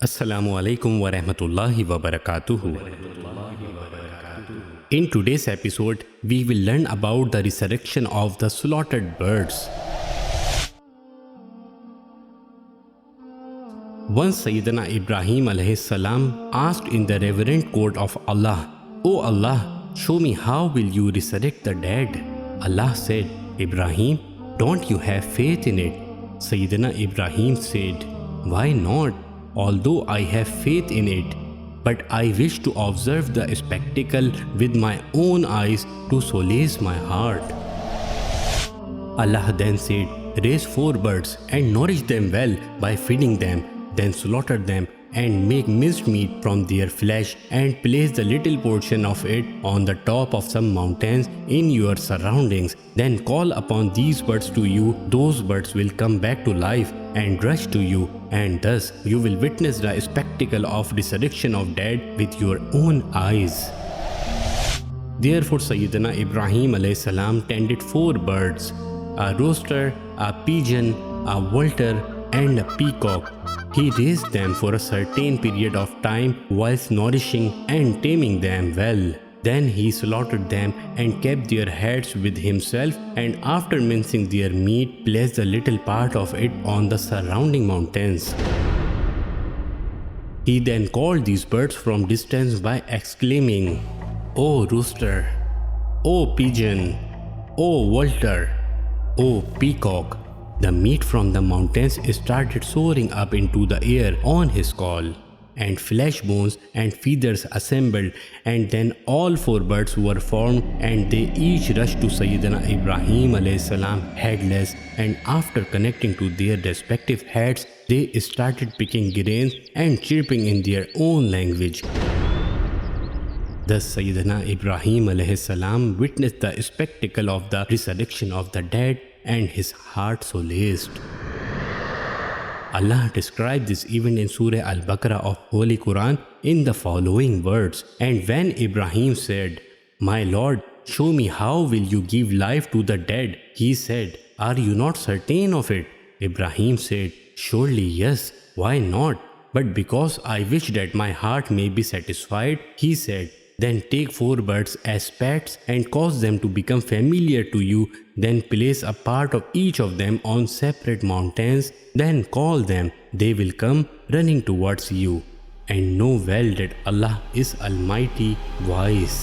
Assalamu alaikum wa rahmatullahi wa barakatuhu. In today's episode, we will learn about the resurrection of the slaughtered birds. Once Sayyidina Ibrahim alayhi salam asked in the reverent court of Allah, "O Allah, show me how will you resurrect the dead?" Allah said, "Ibrahim, don't you have faith in it?" Sayyidina Ibrahim said, "Why not? Although I have faith in it, but I wish to observe the spectacle with my own eyes to solace my heart." Allah then said, "Raise 4 birds and nourish them well by feeding them, then slaughter them and make minced meat from their flesh and place the little portion of it on the top of some mountains in your surroundings. Then call upon these birds to you. Those birds will come back to life and rush to you, and thus you will witness the spectacle of resurrection of dead with your own eyes." Therefore Sayyidina Ibrahim alayhi salam tended 4 birds, a rooster, a pigeon, a vulture and a peacock. He raised them for a certain period of time whilst nourishing and taming them well. Then he slaughtered them and kept their heads with himself, and after mincing their meat, placed a little part of it on the surrounding mountains. He then called these birds from distance by exclaiming, "O rooster, O pigeon, O vulture, O peacock." The meat from the mountains started soaring up into the air on his call, and flesh, bones and feathers assembled, and then all 4 birds were formed, and they each rushed to Sayyidina Ibrahim alayhi salam headless, and after connecting to their respective heads, they started picking grains and chirping in their own language. Thus Sayyidina Ibrahim alayhi salam witnessed the spectacle of the resurrection of the dead, and his heart solaced. Allah described this event in Surah Al-Baqarah of Holy Quran in the following words, "And when Ibrahim said, 'My Lord, show me how will you give life to the dead?' he said, 'Are you not certain of it?' Ibrahim said, 'Surely yes, why not? But because I wish that my heart may be satisfied,' he said, 'Then take 4 birds as pets and cause them to become familiar to you. Then place a part of each of them on separate mountains. Then call them. They will come running towards you. And know well that Allah is Almighty, wise.'"